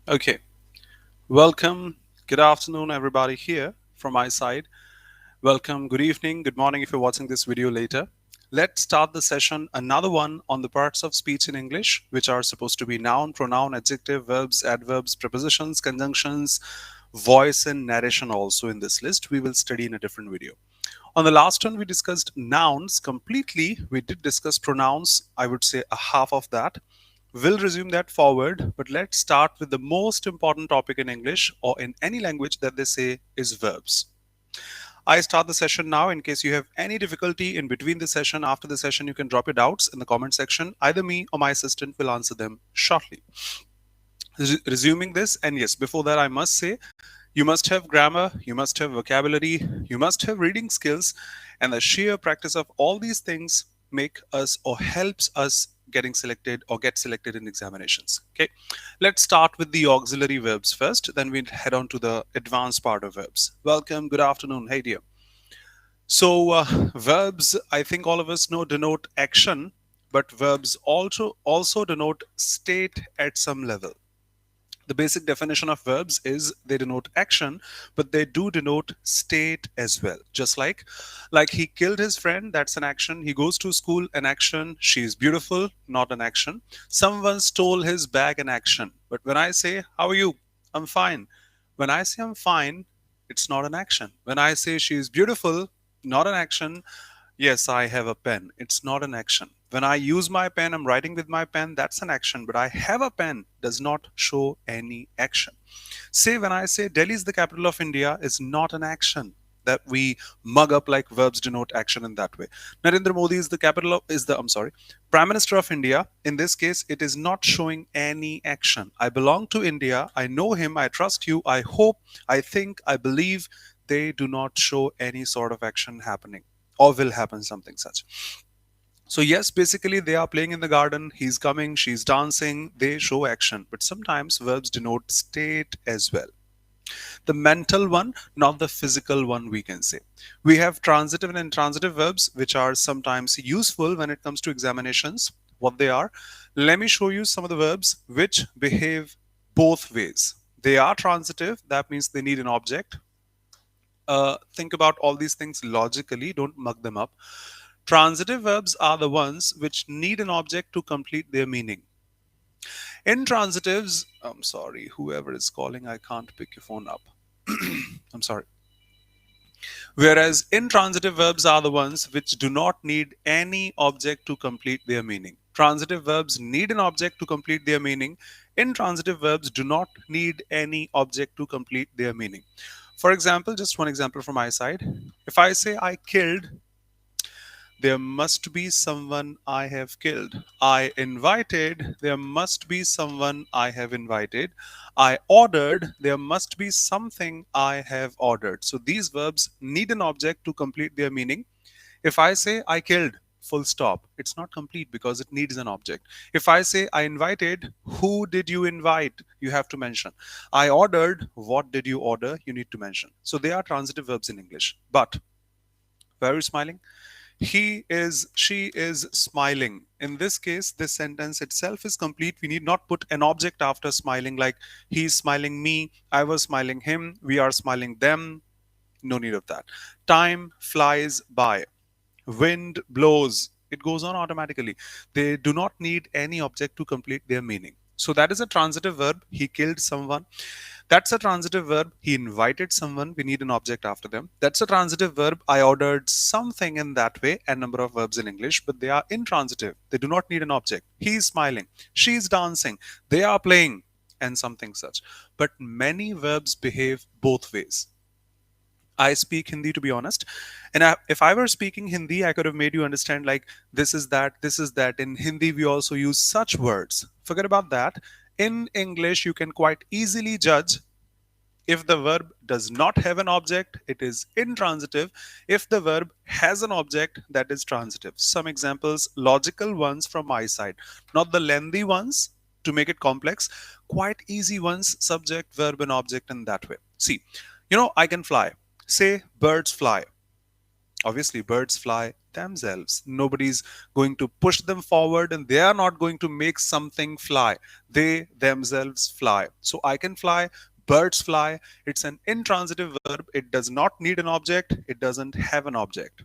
Okay, welcome. Good afternoon, everybody here from my side. Welcome, good evening, good morning if you're watching this video later. Let's start the session, another one on the parts of speech in English, which are supposed to be noun, pronoun, adjective, verbs, adverbs, prepositions, conjunctions, voice, and narration also in this list. We will study in a different video. On the last one, we discussed nouns completely. We did discuss pronouns, I would say a half of that. We'll resume that forward, but let's start with the most important topic in English or in any language that they say is verbs. I start the session now. In case you have any difficulty in between the session, after the session, you can drop your doubts in the comment section. Either me or my assistant will answer them shortly. Resuming this, and yes, before that, I must say you must have grammar, you must have vocabulary, you must have reading skills, and the sheer practice of all these things make us or helps us getting selected or get selected in examinations. Okay, let's start with the auxiliary verbs first, then we'll head on to the advanced part of verbs. Welcome, good afternoon. Hey dear. So verbs, I think all of us know, denote action, but verbs also denote state at some level. The basic definition of verbs is they denote action, but they do denote state as well. Just like he killed his friend, that's an action. He goes to school, an action. She's beautiful, not an action. Someone stole his bag, an action. But when I say, how are you? I'm fine. When I say I'm fine, it's not an action. When I say she's beautiful, not an action. Yes, I have a pen. It's not an action. When I use my pen, I'm writing with my pen, that's an action. But I have a pen does not show any action. Say when I say Delhi is the capital of India is not an action that we mug up like verbs denote action in that way. Narendra Modi is the capital of is the I'm sorry, Prime Minister of India. In this case, it is not showing any action. I belong to India. I know him. I trust you. I hope. I think. I believe. They do not show any sort of action happening or will happen something such. So yes, basically they are playing in the garden, he's coming, she's dancing, they show action, but sometimes verbs denote state as well. The mental one, not the physical one, we can say. We have transitive and intransitive verbs which are sometimes useful when it comes to examinations. What they are, let me show you some of the verbs which behave both ways. They are transitive, that means they need an object. Think about all these things logically, don't mug them up. Transitive verbs are the ones which need an object to complete their meaning. Intransitives, I'm sorry, whoever is calling, I can't pick your phone up. I'm sorry. Whereas intransitive verbs are the ones which do not need any object to complete their meaning. Transitive verbs need an object to complete their meaning. Intransitive verbs do not need any object to complete their meaning. For example, just one example from my side. If I say I killed, there must be someone I have killed. I invited. There must be someone I have invited. I ordered. There must be something I have ordered. So these verbs need an object to complete their meaning. If I say I killed, full stop, it's not complete because it needs an object. If I say I invited, who did you invite? You have to mention. I ordered, what did you order? You need to mention. So they are transitive verbs in English. But why are you smiling? He is, she is smiling. In this case, this sentence itself is complete. We need not put an object after smiling, like he's smiling me, I was smiling him, we are smiling them. No need of that. Time flies by. Wind blows. It goes on automatically. They do not need any object to complete their meaning. So that is a transitive verb. He killed someone. That's a transitive verb. He invited someone. We need an object after them. That's a transitive verb. I ordered something in that way. A number of verbs in English, but they are intransitive. They do not need an object. He's smiling. She's dancing. They are playing, and something such. But many verbs behave both ways. I speak Hindi, to be honest. And if I were speaking Hindi, I could have made you understand like this is that, this is that. In Hindi, we also use such words. Forget about that. In English, you can quite easily judge if the verb does not have an object, it is intransitive. If the verb has an object, that is transitive. Some examples, logical ones from my side, not the lengthy ones to make it complex, quite easy ones, subject, verb, and object in that way. See, I can fly. Say birds fly. Obviously, birds fly themselves. Nobody's going to push them forward, and they are not going to make something fly. They themselves fly. So I can fly, birds fly. It's an intransitive verb. It does not need an object, it doesn't have an object.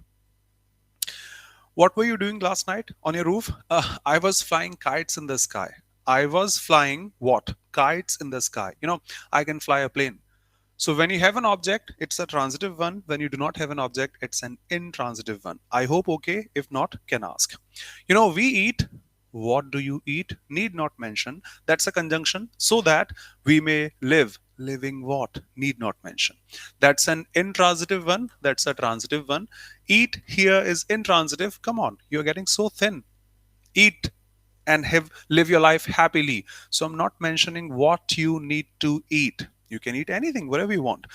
What were you doing last night on your roof? I was flying kites in the sky. I was flying what? Kites in the sky. I can fly a plane. So when you have an object, it's a transitive one. When you do not have an object, it's an intransitive one. I hope okay. If not, can ask. We eat. What do you eat? Need not mention. That's a conjunction. So that we may live. Living what? Need not mention. That's an intransitive one. That's a transitive one. Eat here is intransitive. Come on, you're getting so thin. Eat and have live your life happily. So I'm not mentioning what you need to eat. You can eat anything, whatever you want.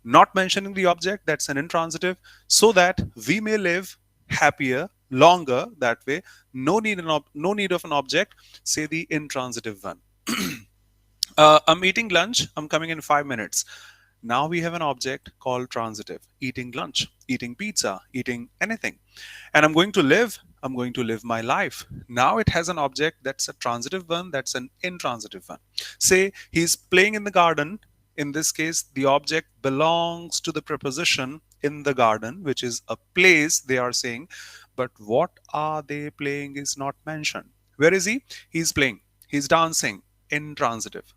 Not mentioning the object, that's an intransitive, so that we may live happier, longer. That way, no need of an object. Say the intransitive one. I'm eating lunch. I'm coming in 5 minutes. Now we have an object called transitive. Eating lunch, eating pizza, eating anything. And I'm going to live my life. Now it has an object that's a transitive one, that's an intransitive one. Say he's playing in the garden. In this case, the object belongs to the preposition in the garden, which is a place, they are saying. But what are they playing is not mentioned. Where is he? He's playing. He's dancing. Intransitive.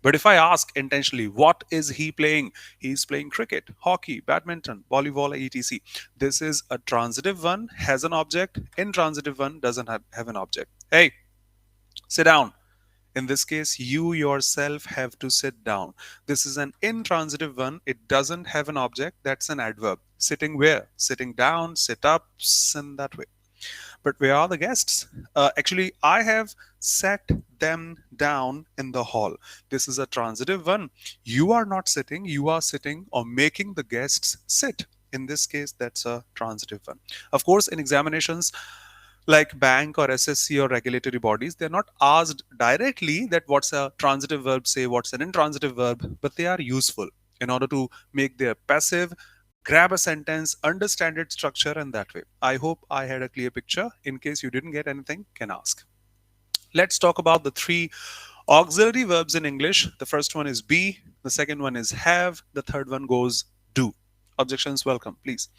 But if I ask intentionally, what is he playing? He's playing cricket, hockey, badminton, volleyball, etc. This is a transitive one, has an object. Intransitive one doesn't have an object. Hey, sit down. In this case, you yourself have to sit down. This is an intransitive one. It doesn't have an object. That's an adverb. Sitting where? Sitting down, sit up, in that way. But where are the guests? Actually, I have sat them down in the hall. This is a transitive one. You are not sitting, you are sitting or making the guests sit. In this case, that's a transitive one. Of course, in examinations like bank or SSC or regulatory bodies, they're not asked directly that what's a transitive verb, say what's an intransitive verb, but they are useful in order to make their passive grab a sentence, understand its structure, and that way. I hope I had a clear picture. In case you didn't get anything, can ask. Let's talk about the three auxiliary verbs in English. The first one is be, the second one is have, the third one goes do. Objections welcome, please.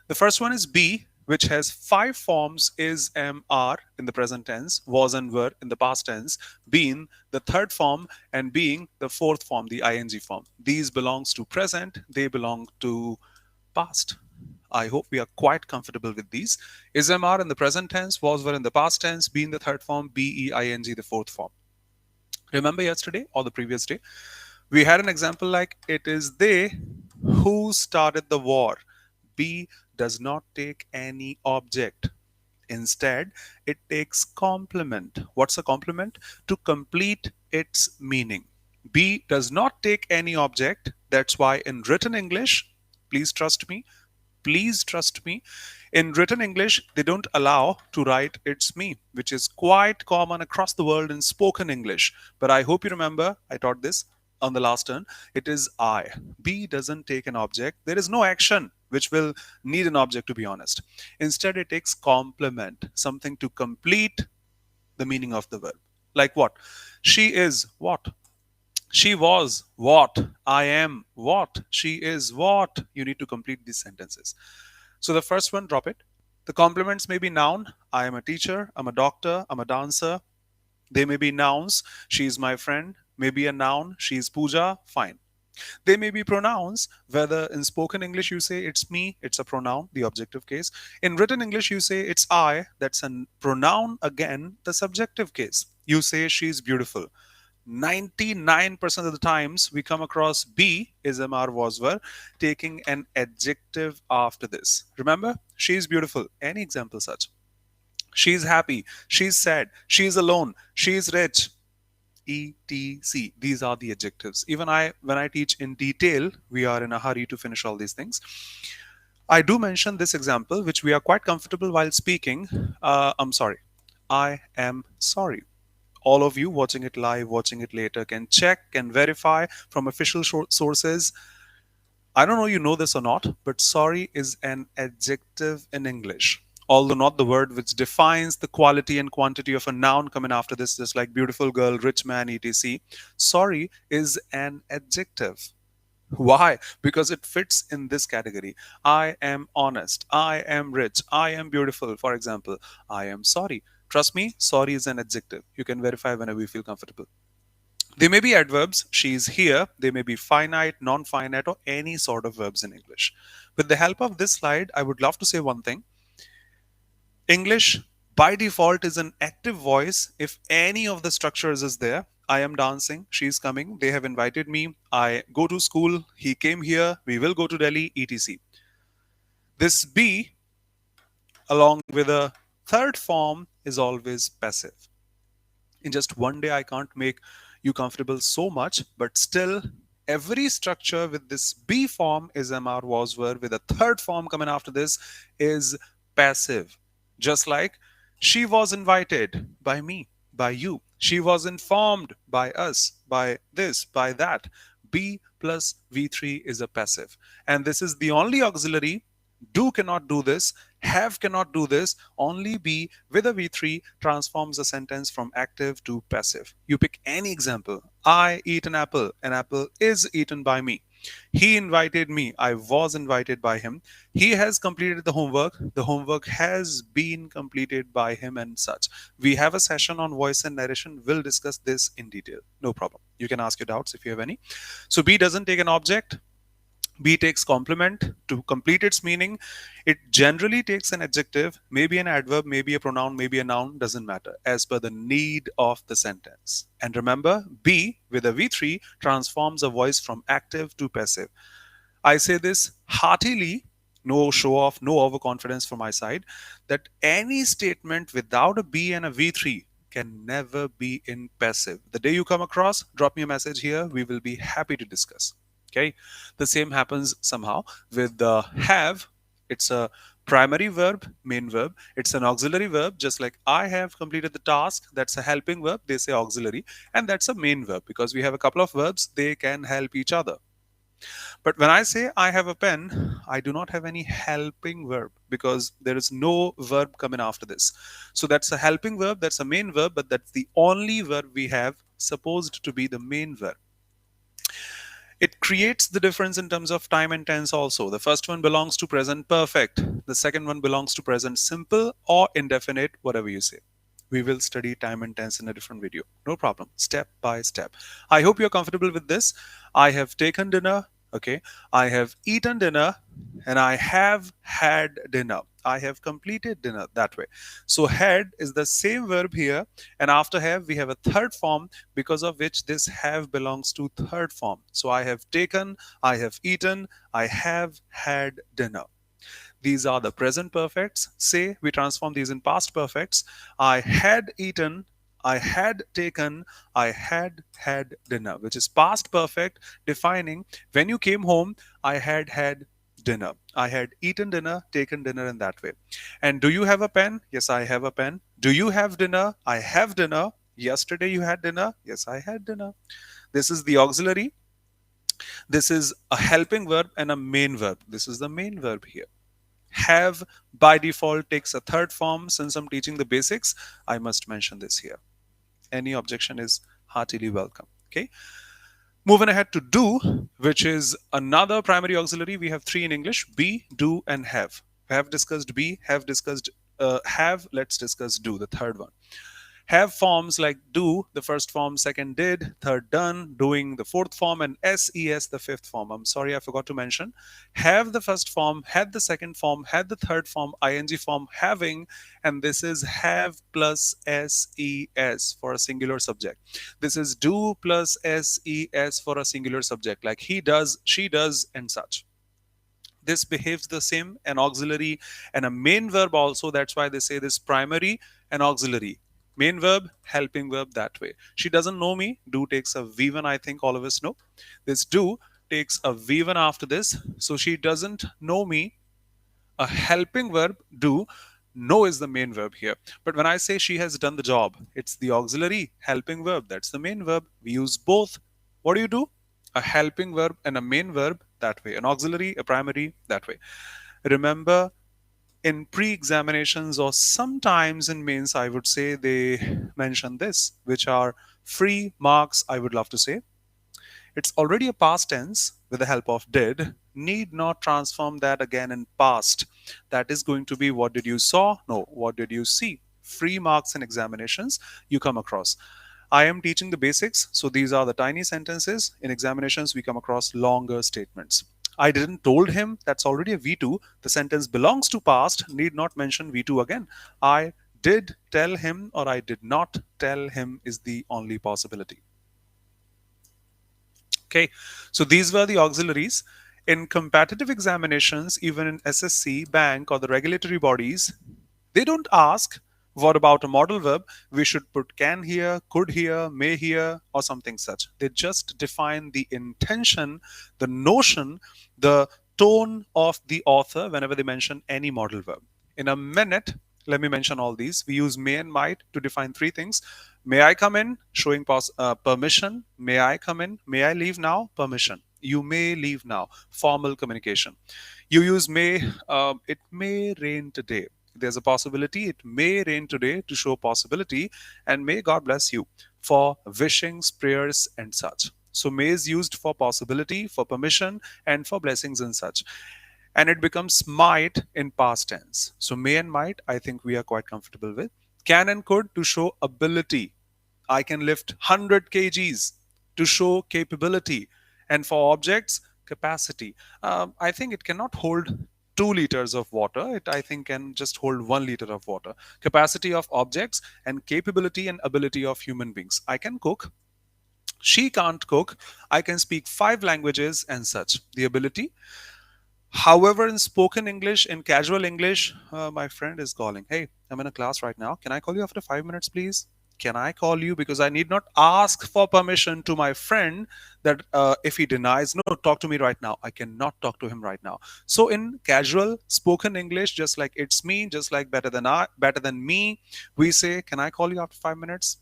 The first one is be, which has five forms: is, am, are in the present tense, was and were in the past tense, been the third form, and being the fourth form, the ing form. These belongs to present, they belong to past. I hope we are quite comfortable with these. Is, am, are in the present tense, was, were in the past tense, be in the third form, be, ing the fourth form. Remember yesterday or the previous day, we had an example like it is they who started the war. Be does not take any object. Instead, it takes complement. What's a complement? To complete its meaning. Be does not take any object. That's why in written English, please trust me, in written English, they don't allow to write it's me, which is quite common across the world in spoken English. But I hope you remember, I taught this on the last turn. It is I. Be doesn't take an object. There is no action which will need an object, to be honest. Instead, it takes complement, something to complete the meaning of the verb. Like what? She is what? She was what? I am what? She is what? You need to complete these sentences. So the first one, drop it. The complements may be noun. I am a teacher. I'm a doctor. I'm a dancer. They may be nouns. She is my friend. Maybe a noun. She is Pooja. Fine. They may be pronouns, whether in spoken English you say it's me, it's a pronoun, the objective case. In written English you say it's I, that's a pronoun, again, the subjective case. You say she's beautiful. 99% of the times we come across be, is, am, are, was, were, taking an adjective after this. Remember, she's beautiful. Any example such? She's happy. She's sad. She's alone. She's rich. etc. These are the adjectives. Even when I teach in detail, we are in a hurry to finish all these things. I do mention this example, which we are quite comfortable while speaking. I'm sorry. I am sorry. All of you watching it live, watching it later, can check, can verify from official sources. I don't know you know this or not, but sorry is an adjective in English. although not the word which defines the quality and quantity of a noun coming after this, just like beautiful girl, rich man, etc. Sorry is an adjective. Why? Because it fits in this category. I am honest. I am rich. I am beautiful. For example, I am sorry. Trust me, sorry is an adjective. You can verify whenever you feel comfortable. They may be adverbs, she is here, they may be finite, non finite, or any sort of verbs in English. With the help of this slide, I would love to say one thing. English by default is an active voice if any of the structures is there. I am dancing, she is coming, they have invited me, I go to school, he came here, we will go to Delhi, etc. This be along with a third form is always passive. In just one day I can't make you comfortable so much, but still every structure with this be form is mr was were with a third form coming after this is passive. Just like she was invited by me, by you, she was informed by us, by this, by that. Be plus v3 is a passive, and this is the only auxiliary. Do cannot do this, have cannot do this. Only be with a v3 transforms a sentence from active to passive. You pick any example. I eat an apple is eaten by me. He invited me, I was invited by him. He has completed the homework has been completed by him, and such. We have a session on voice and narration, we'll discuss this in detail, no problem. You can ask your doubts if you have any. So be doesn't take an object, be takes complement to complete its meaning. It generally takes an adjective, maybe an adverb, maybe a pronoun, maybe a noun, doesn't matter, as per the need of the sentence. And remember, be with a v3 transforms a voice from active to passive. I say this heartily, no show off, no overconfidence from my side, that any statement without a be and a v3 can never be in passive. The day you come across, drop me a message here. We will be happy to discuss. Okay. The same happens somehow with the have. It's a primary verb, main verb. It's an auxiliary verb, just like I have completed the task. That's a helping verb. They say auxiliary. And that's a main verb because we have a couple of verbs. They can help each other. But when I say I have a pen, I do not have any helping verb because there is no verb coming after this. So that's a helping verb, that's a main verb, but that's the only verb we have supposed to be the main verb. It creates the difference in terms of time and tense also. The first one belongs to present perfect. The second one belongs to present simple or indefinite, whatever you say. We will study time and tense in a different video. No problem. Step by step. I hope you're comfortable with this. I have taken dinner. Okay. I have eaten dinner and I have had dinner. I have completed dinner that way. So had is the same verb here. And after have, we have a third form because of which this have belongs to third form. So I have taken, I have eaten, I have had dinner. These are the present perfects. Say we transform these in past perfects. I had eaten, I had taken, I had had dinner, which is past perfect defining when you came home, I had had dinner. I had eaten dinner, taken dinner in that way. And do you have a pen? Yes, I have a pen. Do you have dinner? I have dinner. Yesterday you had dinner? Yes, I had dinner. This is the auxiliary. This is a helping verb and a main verb. This is the main verb here. Have by default takes a third form. Since I'm teaching the basics, I must mention this here. Any objection is heartily welcome. Okay. Moving ahead to do, which is another primary auxiliary. We have three in English: be, do, and have. Have discussed be, have discussed have. Let's discuss do, the third one. Have forms like do, the first form, second did, third done, doing the fourth form, and ses, the fifth form. I'm sorry, I forgot to mention. Have the first form, had the second form, had the third form, ing form, having, and this is have plus ses for a singular subject. This is do plus ses for a singular subject, like he does, she does, and such. This behaves the same, an auxiliary and a main verb also. That's why they say this primary and auxiliary. Main verb, helping verb that way. She doesn't know me. Do takes a V1, I think all of us know. This do takes a V1 after this. So she doesn't know me. A helping verb, do. Know is the main verb here. But when I say she has done the job, it's the auxiliary helping verb. That's the main verb. We use both. What do? A helping verb and a main verb that way. An auxiliary, a primary that way. Remember, in pre-examinations or sometimes in mains, I would say they mention this, which are free marks, I would love to say. It's already a past tense with the help of did. Need not transform that again in past. That is going to be what did you saw? No, what did you see? Free marks in examinations you come across. I am teaching the basics, so these are the tiny sentences. In examinations, we come across longer statements. I didn't told him, that's already a V2. The sentence belongs to past, need not mention V2 again. I did tell him or I did not tell him is the only possibility. Okay, so these were the auxiliaries. In competitive examinations, even in SSC, bank, or the regulatory bodies, they don't ask, what about a modal verb? We should put can here, could here, may here, or something such. They just define the intention, the notion, the tone of the author whenever they mention any modal verb. In a minute, let me mention all these. We use may and might to define three things. May I come in? Showing permission. May I come in? May I leave now? Permission. You may leave now. Formal communication. You use may. It may rain today. There's a possibility. It may rain today to show possibility. And may God bless you for wishings, prayers, and such. So may is used for possibility, for permission, and for blessings and such. And it becomes might in past tense. So may and might, I think we are quite comfortable with. Can and could to show ability. I can lift 100 kgs to show capability. And for objects, capacity. I think it cannot hold 2 liters of water. It, I think, can just hold 1 liter of water. Capacity of objects and capability and ability of human beings. I can cook. She can't cook. I can speak 5 languages and such. The ability. However, in spoken English, in casual English, my friend is calling. Hey, I'm in a class right now. Can I call you after 5 minutes, please? Can I call you? Because I need not ask for permission to my friend that if he denies, no, talk to me right now. I cannot talk to him right now. So in casual spoken English, just like it's me, just like better than me, we say, can I call you after 5 minutes?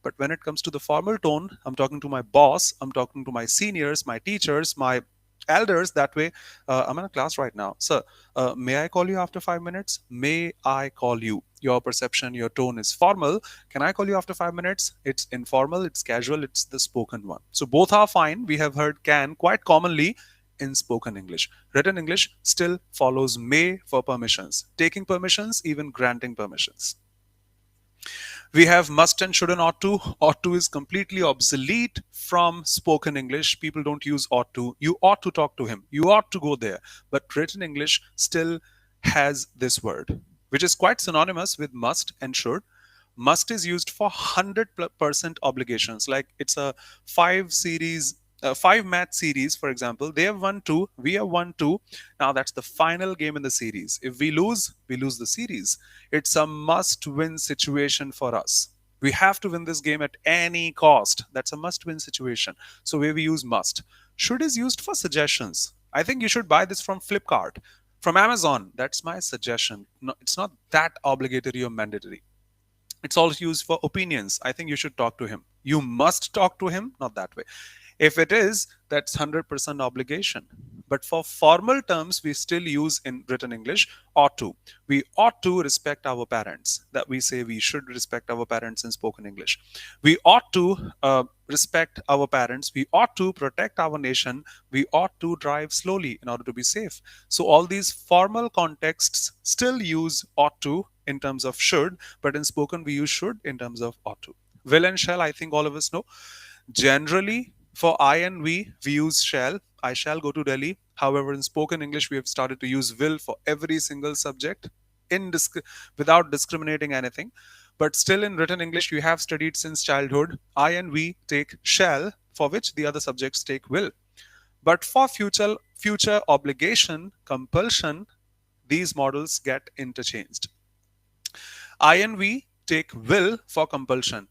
But when it comes to the formal tone, I'm talking to my boss, I'm talking to my seniors, my teachers, my elders that way. I'm in a class right now. Sir, may I call you after 5 minutes? May I call you? Your perception, your tone is formal. Can I call you after 5 minutes? It's informal, it's casual, it's the spoken one. So both are fine. We have heard can quite commonly in spoken English. Written English still follows may for permissions. Taking permissions, even granting permissions. We have must and should and ought to. Ought to is completely obsolete from spoken English. People don't use ought to. You ought to talk to him. You ought to go there. But written English still has this word, which is quite synonymous with must and should. Must is used for 100% obligations. Like it's a 5 match series, for example. They have won 2, we have won 2. Now that's the final game in the series. If we lose the series. It's a must win situation for us. We have to win this game at any cost. That's a must win situation. So where we use must. Should is used for suggestions. I think you should buy this from Flipkart, from Amazon. That's my suggestion. No, it's not that obligatory or mandatory. It's also used for opinions. I think you should talk to him. You must talk to him, not that way. If it is, that's 100% obligation. But for formal terms, we still use in written English ought to. We ought to respect our parents. That we say we should respect our parents in spoken English. We ought to respect our parents. We ought to protect our nation. We ought to drive slowly in order to be safe. So all these formal contexts still use ought to in terms of should, but in spoken we use should in terms of ought to. Will and shall, I think all of us know. Generally, for I and we use shall. I shall go to Delhi. However, in spoken English, we have started to use will for every single subject without discriminating anything. But still in written English, you have studied since childhood. I and we take shall, for which the other subjects take will. But for future obligation, compulsion, these models get interchanged. I and we take will for compulsion.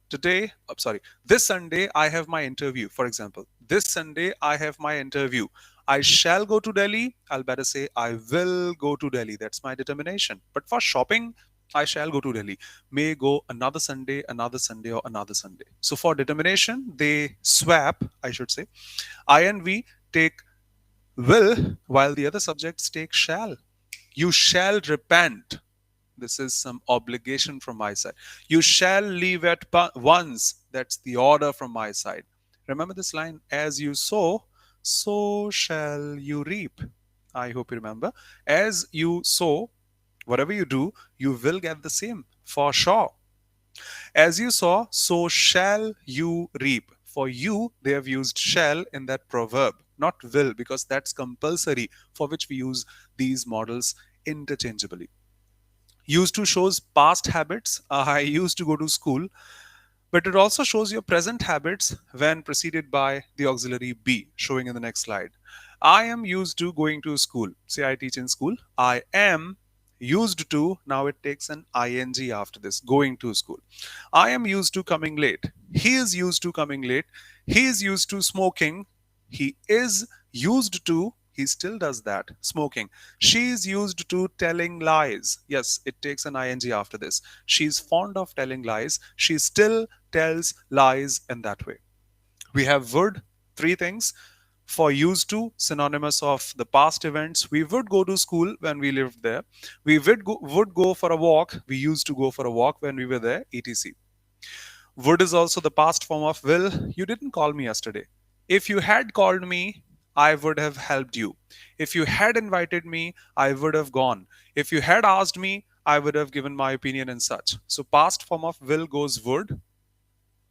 This Sunday I have my interview, for example. This Sunday I have my interview. I shall go to Delhi. I'll better say I will go to Delhi. That's my determination. But for shopping, I shall go to Delhi. May go another Sunday, or another Sunday. So for determination, they swap, I should say. I and we take will while the other subjects take shall. You shall repent. This is some obligation from my side. You shall leave at once. That's the order from my side. Remember this line, as you sow, so shall you reap. I hope you remember. As you sow, whatever you do, you will get the same for sure. As you saw, so shall you reap. For you, they have used shall in that proverb, not will, because that's compulsory, for which we use these models interchangeably. Used to shows past habits. I used to go to school, but it also shows your present habits when preceded by the auxiliary be, showing in the next slide. I am used to going to school. Say I teach in school. I am used to, now it takes an ing after this, going to school. I am used to coming late. He is used to coming late. He is used to smoking. He is used to, he still does that, smoking. She is used to telling lies. Yes, it takes an ing after this. She's fond of telling lies. She still tells lies in that way. We have would, three things. For used to, synonymous of the past events. We would go to school when we lived there. We would go for a walk. We used to go for a walk when we were there, etc. Would is also the past form of will. You didn't call me yesterday. If you had called me, I would have helped you. If you had invited me, I would have gone. If you had asked me, I would have given my opinion and such. So past form of will goes would,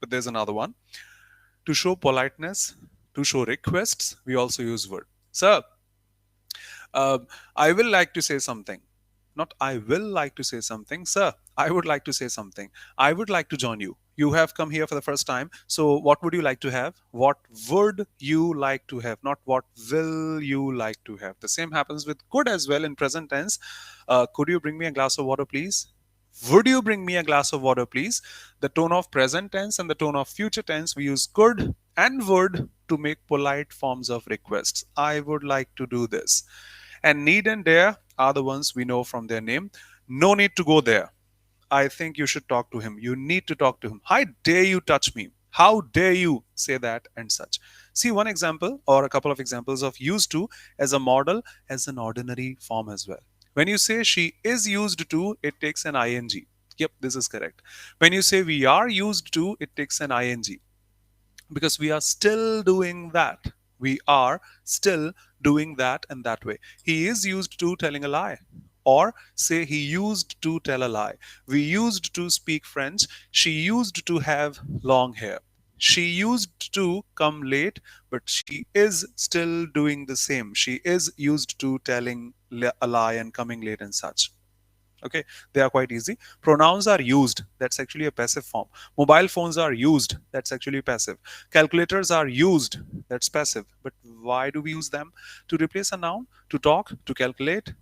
but there's another one. To show politeness, to show requests, we also use would. Sir, uh, I will like to say something. Not I will like to say something. Sir, I would like to say something. I would like to join you. You have come here for the first time. So, what would you like to have? What would you like to have? Not what will you like to have. The same happens with could as well in present tense. Could you bring me a glass of water, please? Would you bring me a glass of water, please? The tone of present tense and the tone of future tense, we use could and would to make polite forms of requests. I would like to do this. And need and dare are the ones we know from their name. No need to go there. I think you should talk to him. You need to talk to him. How dare you touch me? How dare you say that and such? See one example or a couple of examples of used to as a model as an ordinary form as well. When you say she is used to, it takes an ing. Yep, this is correct. When you say we are used to, it takes an ing because we are still doing that. We are still doing that in that way. He is used to telling a lie. Or say he used to tell a lie. We used to speak French. She used to have long hair. She used to come late, but she is still doing the same. She is used to telling a lie and coming late and such. Okay, they are quite easy. Pronouns are used. That's actually a passive form. Mobile phones are used. That's actually passive. Calculators are used. That's passive. But why do we use them? To replace a noun, to talk, to calculate.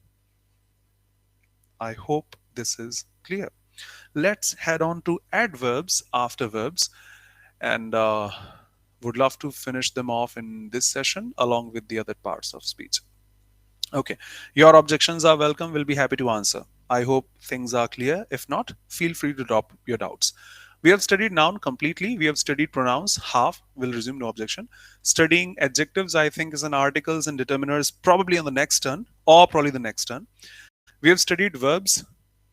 I hope this is clear. Let's head on to adverbs after verbs, and would love to finish them off in this session along with the other parts of speech. Okay, your objections are welcome. We'll be happy to answer. I hope things are clear. If not, feel free to drop your doubts. We have studied noun completely. We have studied pronouns half. We'll resume, no objection. Studying adjectives, I think, is an articles and determiners probably on the next turn or probably the next turn. We have studied verbs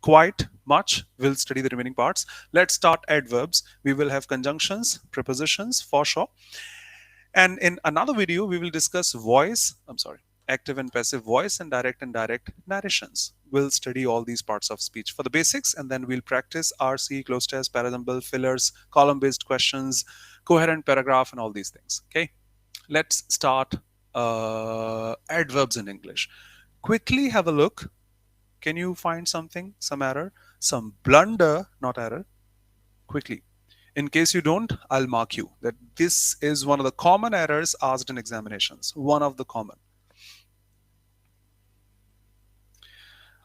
quite much. We'll study the remaining parts. Let's start adverbs. We will have conjunctions, prepositions for sure. And in another video, we will discuss active and passive voice and direct narrations. We'll study all these parts of speech for the basics, and then we'll practice RC, close test, parasembl, fillers, column-based questions, coherent paragraph, and all these things. Okay, let's start adverbs in English. Quickly have a look. Can you find something, some error, some blunder, not error? Quickly. In case you don't, I'll mark you that this is one of the common errors asked in examinations. One of the common.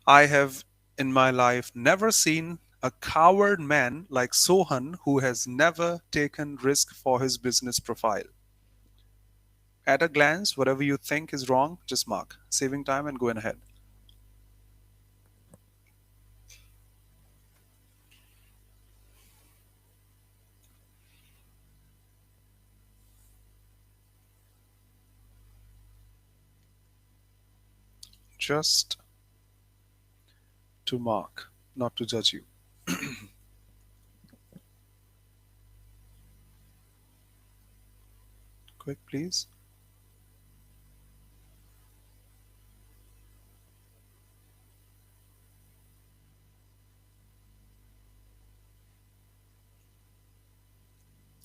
I have in my life never seen a coward man like Sohan who has never taken risk for his business profile. At a glance, whatever you think is wrong, just mark, saving time and going ahead. Just to mark, not to judge you. Quick, please.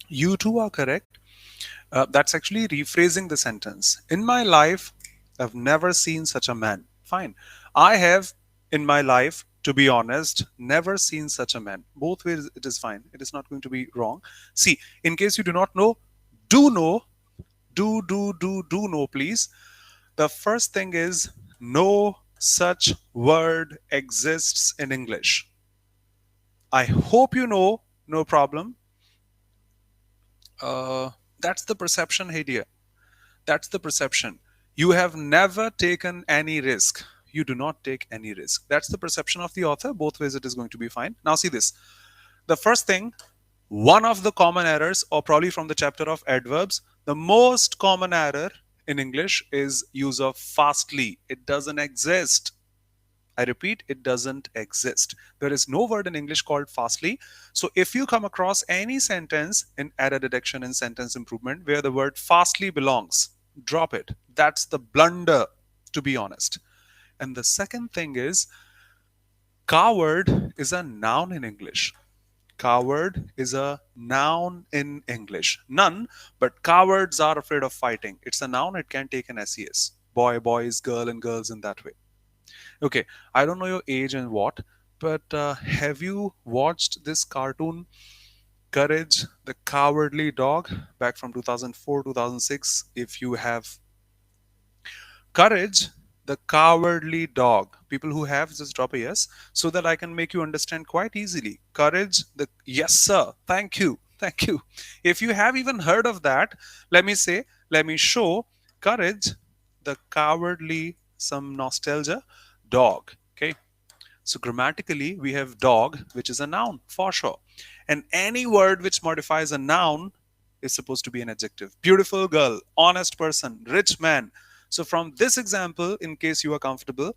You too are correct. That's actually rephrasing the sentence. In my life, I've never seen such a man. Fine. I have, in my life, to be honest, never seen such a man. Both ways, it is fine. It is not going to be wrong. See, in case you do not know, do know, do know, please. The first thing is no such word exists in English. I hope you know, no problem. Uh, that's the perception, hey dear. That's the perception. You have never taken any risk. You do not take any risk. That's the perception of the author. Both ways it is going to be fine. Now, see this. The first thing, one of the common errors, or probably from the chapter of adverbs, the most common error in English is use of fastly. It doesn't exist. I repeat, it doesn't exist. There is no word in English called fastly. So if you come across any sentence in error detection and sentence improvement where the word fastly belongs, drop it. That's the blunder, to be honest. And the second thing is, coward is a noun in English. Coward is a noun in English. None, but cowards are afraid of fighting. It's a noun, it can take an SES. Boy, boys, girl, and girls in that way. Okay, I don't know your age and what, but have you watched this cartoon, Courage, the Cowardly Dog, back from 2004, 2006? If you have, Courage, the Cowardly Dog. People who have, just drop a yes so that I can make you understand quite easily. Courage, the yes, sir. Thank you. Thank you. If you have even heard of that, let me show Courage, the Cowardly, some nostalgia, dog. Okay. So grammatically, we have dog, which is a noun for sure. And any word which modifies a noun is supposed to be an adjective. Beautiful girl, honest person, rich man. So from this example, in case you are comfortable,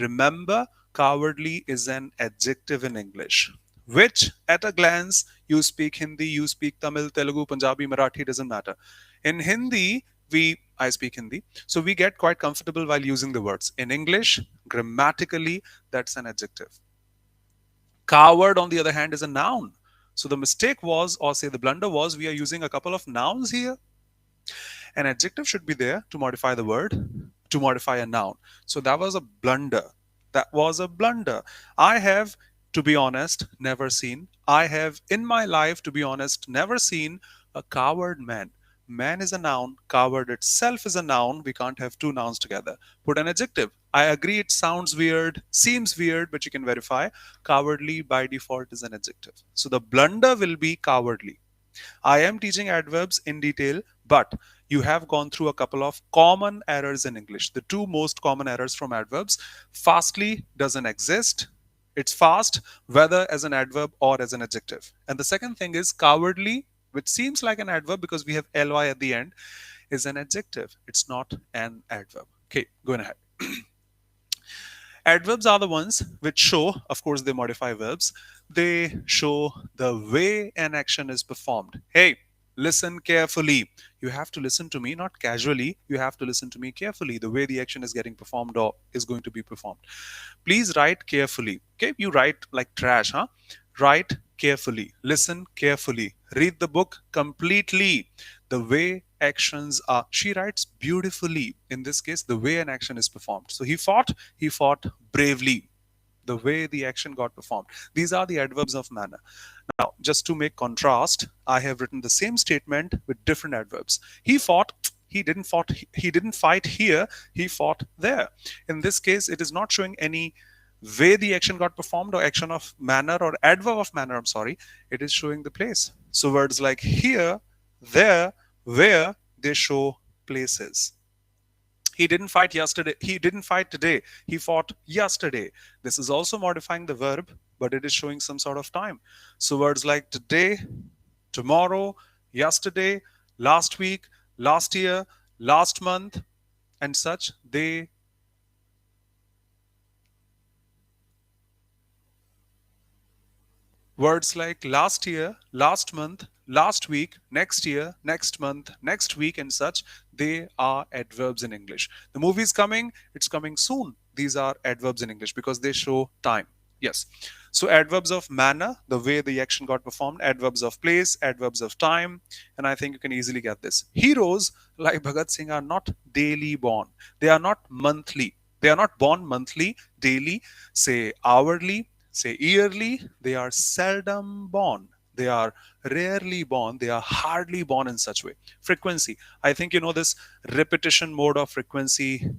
remember cowardly is an adjective in English, which at a glance, you speak Hindi, you speak Tamil, Telugu, Punjabi, Marathi, doesn't matter. In Hindi, I speak Hindi, so we get quite comfortable while using the words. In English, grammatically, that's an adjective. Coward, on the other hand, is a noun. So the mistake was, or say the blunder was, we are using a couple of nouns here. An adjective should be there to modify the word, to modify a noun. So that was a blunder. That was a blunder. I have, to be honest, never seen. I have, in my life, to be honest, never seen a coward man. Man is a noun. Coward itself is a noun. We can't have two nouns together. Put an adjective. I agree it sounds weird, seems weird, but you can verify. Cowardly by default is an adjective. So the blunder will be cowardly. I am teaching adverbs in detail, but you have gone through a couple of common errors in English. The two most common errors from adverbs: fastly doesn't exist. It's fast, whether as an adverb or as an adjective. And the second thing is cowardly, which seems like an adverb because we have ly at the end, is an adjective. It's not an adverb. Okay, going ahead. Adverbs are the ones which show, of course, they modify verbs. They show the way an action is performed. Hey, listen carefully. You have to listen to me, not casually. You have to listen to me carefully, the way the action is getting performed or is going to be performed. Please write carefully. Okay, you write like trash, huh? Write carefully. Listen carefully. Read the book completely. The way actions are. She writes beautifully. In this case, the way an action is performed. So he fought bravely. The way the action got performed. These are the adverbs of manner. Now, just to make contrast, I have written the same statement with different adverbs. He fought, he didn't fight here, he fought there. In this case, it is not showing any way the action got performed or action of manner or adverb of manner, I'm sorry. It is showing the place. So words like here, there, where, they show places. He didn't fight yesterday. He didn't fight today. He fought yesterday. This is also modifying the verb, but it is showing some sort of time. So words like today, tomorrow, yesterday, last week, last year, last month, and such, they Words like last year, last month, last week, next year, next month, next week, and such, they are adverbs in English. The movie is coming, it's coming soon. These are adverbs in English because they show time. Yes. So, adverbs of manner, the way the action got performed, adverbs of place, adverbs of time, and I think you can easily get this. Heroes like Bhagat Singh are not daily born, they are not monthly. They are not born monthly, daily, say hourly, say yearly. They are seldom born. They are rarely born. They are hardly born in such way. Frequency. I think you know this repetition mode of frequency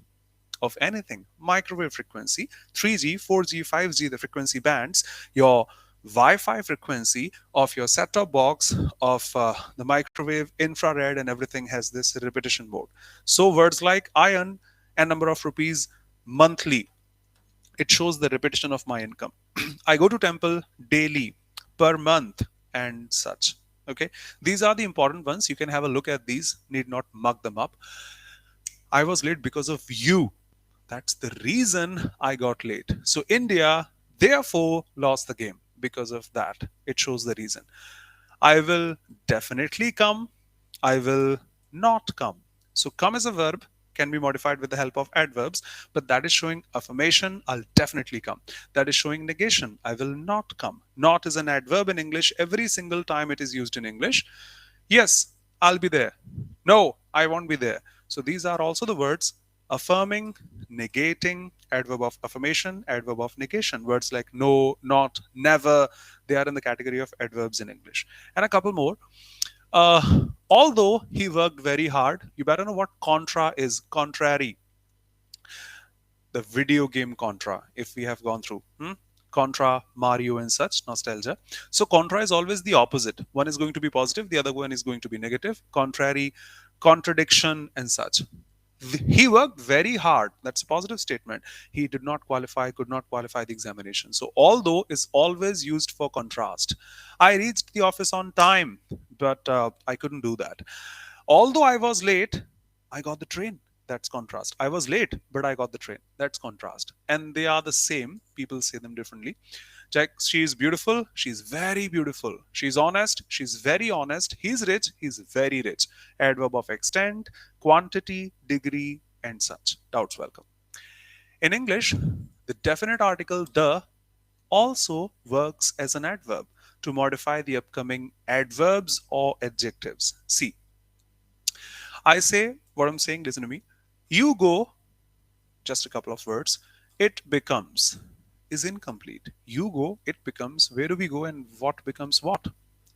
of anything. Microwave frequency, 3G, 4G, 5G, the frequency bands, your Wi-Fi frequency of your set-top box, of the microwave, infrared, and everything has this repetition mode. So words like I earn a number of rupees monthly, it shows the repetition of my income. I go to temple daily, per month, and such. Okay, these are the important ones. You can have a look at these, need not mug them up. I was late because of you. That's the reason I got late. So India therefore lost the game because of that. It shows the reason. I will definitely come. I will not come. So come as a verb can be modified with the help of adverbs, but that is showing affirmation. I'll definitely come. That is showing negation. I will not come. Not is an adverb in English every single time it is used in English. Yes, I'll be there. No, I won't be there. So these are also the words affirming, negating, adverb of affirmation, adverb of negation. Words like no, not, never, they are in the category of adverbs in English. And a couple more. Although he worked very hard, you better know what contra is. Contrary, the video game Contra, if we have gone through. Contra, Mario, and such, nostalgia. So, contra is always the opposite. One is going to be positive, the other one is going to be negative. Contrary, contradiction, and such. He worked very hard. That's a positive statement. He did not qualify, could not qualify the examination. So, although is always used for contrast. I reached the office on time, but I couldn't do that. Although I was late, I got the train. That's contrast. I was late, but I got the train. That's contrast. And they are the same. People say them differently. Check, she is beautiful. She's very beautiful. She's honest. She's very honest. He's rich. He's very rich. Adverb of extent, quantity, degree, and such. Doubts welcome. In English, the definite article the also works as an adverb to modify the upcoming adverbs or adjectives. See, I say what I'm saying, listen to me. You go, just a couple of words, it becomes is incomplete. You go, it becomes, where do we go and what becomes what?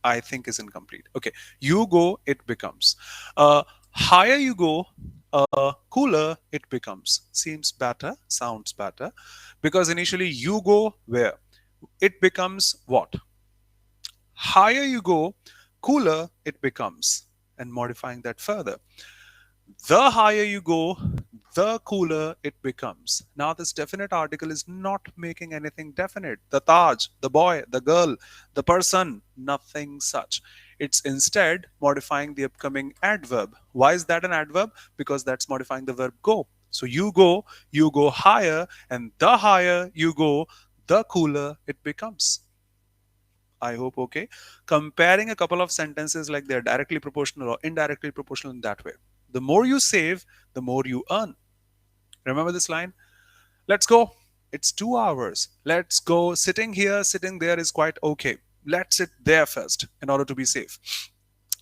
I think is incomplete. Okay, you go, it becomes. Higher you go, cooler it becomes. Seems better, sounds better. Because initially you go where? It becomes what? Higher you go, cooler it becomes. And modifying that further. The higher you go, the cooler it becomes. Now, this definite article is not making anything definite. The Taj, the boy, the girl, the person, nothing such. It's instead modifying the upcoming adverb. Why is that an adverb? Because that's modifying the verb go. So you go higher, and the higher you go, the cooler it becomes. I hope okay. Comparing a couple of sentences like they're directly proportional or indirectly proportional in that way. The more you save, the more you earn. Remember this line? Let's go. It's 2 hours. Let's go. Sitting here, sitting there is quite okay. Let's sit there first in order to be safe.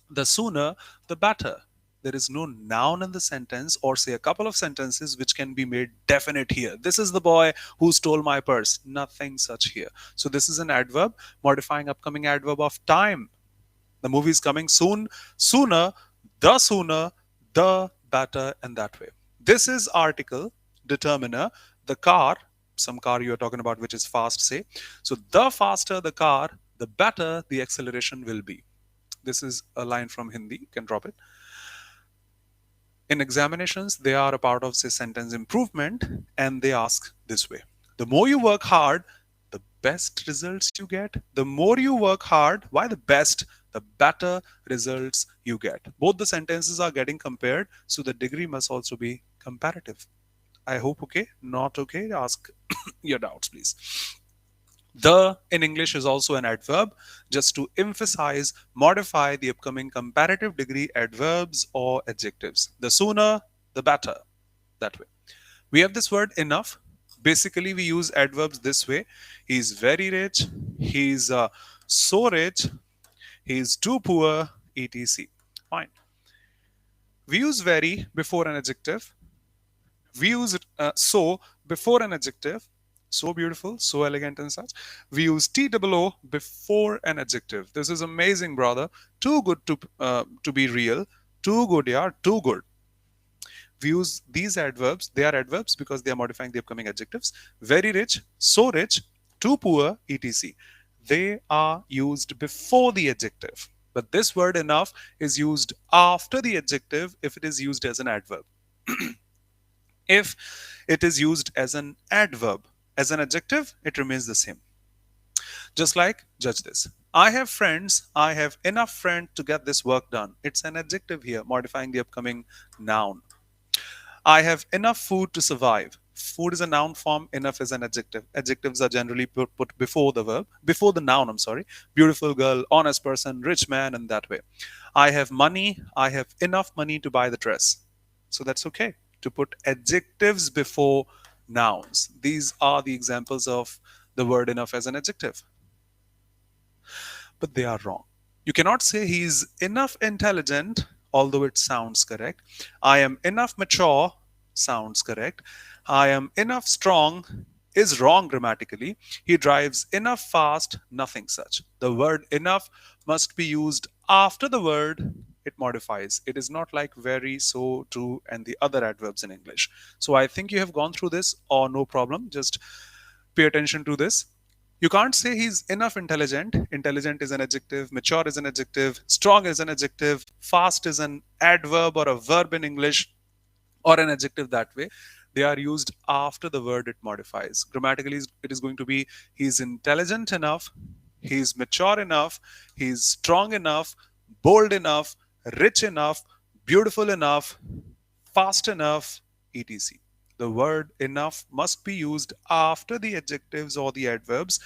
The sooner, the better. There is no noun in the sentence or say a couple of sentences which can be made definite here. This is the boy who stole my purse. Nothing such here. So this is an adverb modifying upcoming adverb of time. The movie is coming soon, sooner, the better, and that way. This is article, determiner, the car, some car you are talking about which is fast, say. So the faster the car, the better the acceleration will be. This is a line from Hindi, you can drop it. In examinations, they are a part of say sentence improvement and they ask this way. The more you work hard, the best results you get. The more you work hard, why the best? The better results you get. Both the sentences are getting compared, so the degree must also be comparative. I hope okay. Not okay, ask your doubts, please. The in English is also an adverb, just to emphasize, modify the upcoming comparative degree adverbs or adjectives. The sooner, the better. That way. We have this word enough. Basically, we use adverbs this way. He's very rich. He's so rich. He's too poor, etc. Fine. We use very before an adjective. We use so before an adjective. So beautiful, so elegant, and such. We use TOO before an adjective. This is amazing, brother. Too good to be real. Too good, yeah, too good. We use these adverbs. They are adverbs because they are modifying the upcoming adjectives. Very rich, so rich, too poor, etc. They are used before the adjective. But this word enough is used after the adjective if it is used as an adverb. If it is used as an adverb, as an adjective, it remains the same. Just like, judge this. I have friends. I have enough friends to get this work done. It's an adjective here, modifying the upcoming noun. I have enough food to survive. Food is a noun form, enough is an adjective. Adjectives are generally put before the verb, before the noun, I'm sorry. Beautiful girl, honest person, rich man, and that way. I have money, I have enough money to buy the dress. So that's okay to put adjectives before nouns. These are the examples of the word enough as an adjective. But they are wrong. You cannot say he is enough intelligent, although it sounds correct. I am enough mature, sounds correct. I am enough strong is wrong grammatically. He drives enough fast, nothing such. The word enough must be used after the word it modifies. It is not like very, so, true, and the other adverbs in English. So I think you have gone through this, or no problem. Just pay attention to this. You can't say he's enough intelligent. Intelligent is an adjective, mature is an adjective, strong is an adjective, fast is an adverb or a verb in English, or an adjective that way. They are used after the word it modifies. Grammatically, it is going to be he's intelligent enough, he's mature enough, he's strong enough, bold enough, rich enough, beautiful enough, fast enough, etc. The word enough must be used after the adjectives or the adverbs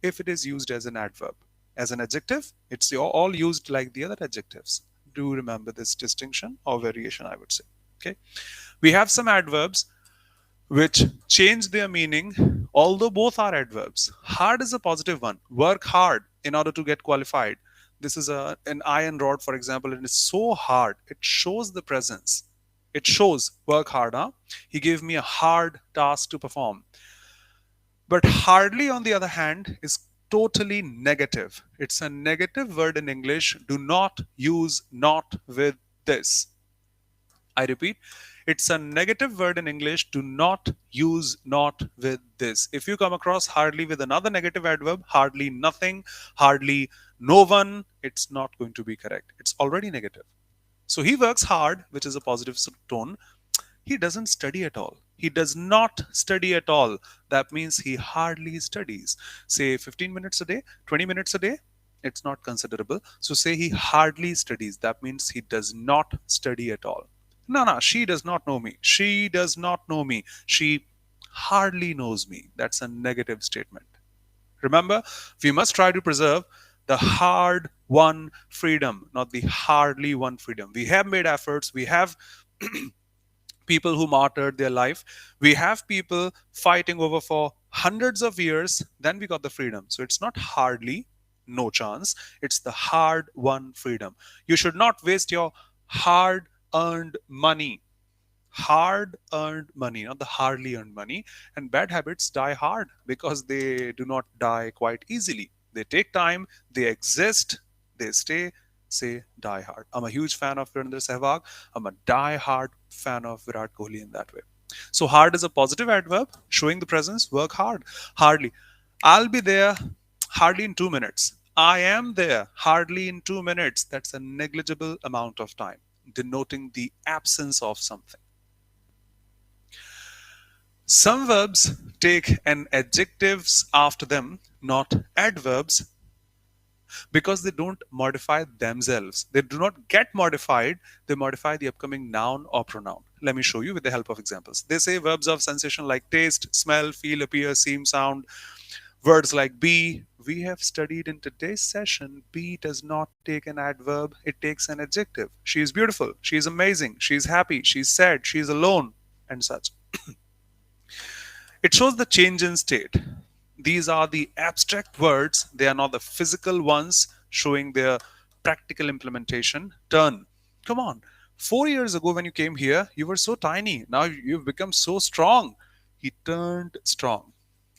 if it is used as an adverb. As an adjective, it's all used like the other adjectives. Do remember this distinction or variation, I would say. Okay. We have some adverbs which change their meaning, although both are adverbs. Hard is a positive one. Work hard in order to get qualified. This is an iron rod, for example, and it's so hard. It shows the presence. It shows work hard. Huh? He gave me a hard task to perform. But hardly, on the other hand, is totally negative. It's a negative word in English. Do not use not with this. I repeat, it's a negative word in English. Do not use not with this. If you come across hardly with another negative adverb, hardly nothing, hardly no one, it's not going to be correct. It's already negative. So he works hard, which is a positive tone. He doesn't study at all. He does not study at all. That means he hardly studies. Say 15 minutes a day, 20 minutes a day, it's not considerable. So say he hardly studies. That means he does not study at all. No, no, she does not know me. She does not know me. She hardly knows me. That's a negative statement. Remember, we must try to preserve the hard won freedom, not the hardly won freedom. We have made efforts. We have people who martyred their life. We have people fighting over for hundreds of years. Then we got the freedom. So it's not hardly, no chance. It's the hard won freedom. You should not waste your hard earned money. Hard earned money, not the hardly earned money. And bad habits die hard because they do not die quite easily. They take time, they exist, they stay, say, die hard. I'm a huge fan of Virendra Sehwag. I'm a die-hard fan of Virat Kohli in that way. So hard is a positive adverb showing the presence. Work hard. Hardly. I'll be there hardly in 2 minutes. I am there hardly in 2 minutes. That's a negligible amount of time, denoting the absence of something. Some verbs take an adjectives after them, not adverbs, because they don't modify themselves. They do not get modified, they modify the upcoming noun or pronoun. Let me show you with the help of examples. They say verbs of sensation like taste, smell, feel, appear, seem, sound. Words like be, we have studied in today's session, be does not take an adverb, it takes an adjective. She is beautiful, she is amazing, she is happy, she is sad, she is alone, and such. It shows the change in state. These are the abstract words, they are not the physical ones showing their practical implementation. Turn. Come on. 4 years ago, when you came here, you were so tiny. Now you've become so strong. He turned strong.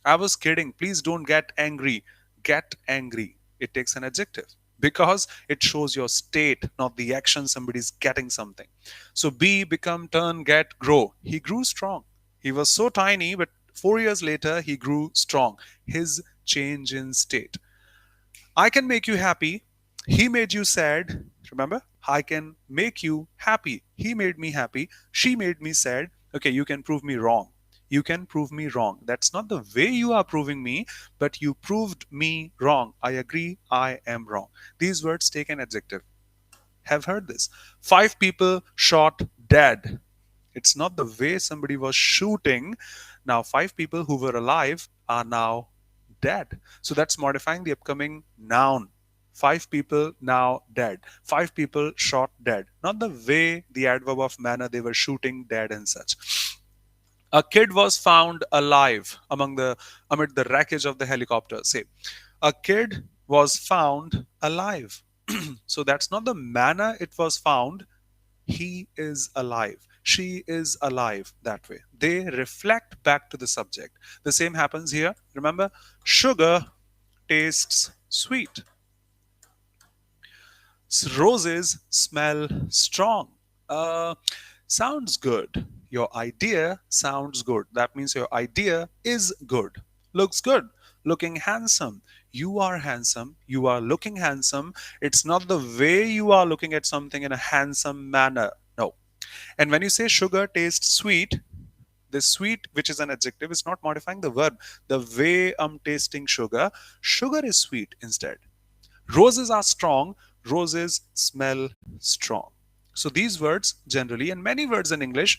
I was kidding. Please don't get angry. Get angry. It takes an adjective because it shows your state, not the action somebody's getting something. So be, become, turn, get, grow. He grew strong. He was so tiny, but 4 years later, he grew strong. His change in state. I can make you happy. He made you sad. Remember? I can make you happy. He made me happy. She made me sad. Okay, you can prove me wrong. You can prove me wrong. That's not the way you are proving me, but you proved me wrong. I agree, I am wrong. These words take an adjective. Have heard this. 5 people shot dead. It's not the way somebody was shooting. Now, 5 people who were alive are now dead. So that's modifying the upcoming noun. 5 people now dead. 5 people shot dead. Not the way, the adverb of manner they were shooting dead and such. A kid was found alive amid the wreckage of the helicopter. Say, a kid was found alive. So that's not the manner it was found. He is alive. She is alive that way. They reflect back to the subject. The same happens here. Remember, sugar tastes sweet. Roses smell strong. Uh, Sounds good. Your idea sounds good. That means your idea is good. Looks good. Looking handsome. You are handsome. You are looking handsome. It's not the way you are looking at something in a handsome manner. No. And when you say sugar tastes sweet, the sweet, which is an adjective, is not modifying the verb. The way I'm tasting sugar, sugar is sweet instead. Roses are strong. Roses smell strong. So these words generally, and many words in English,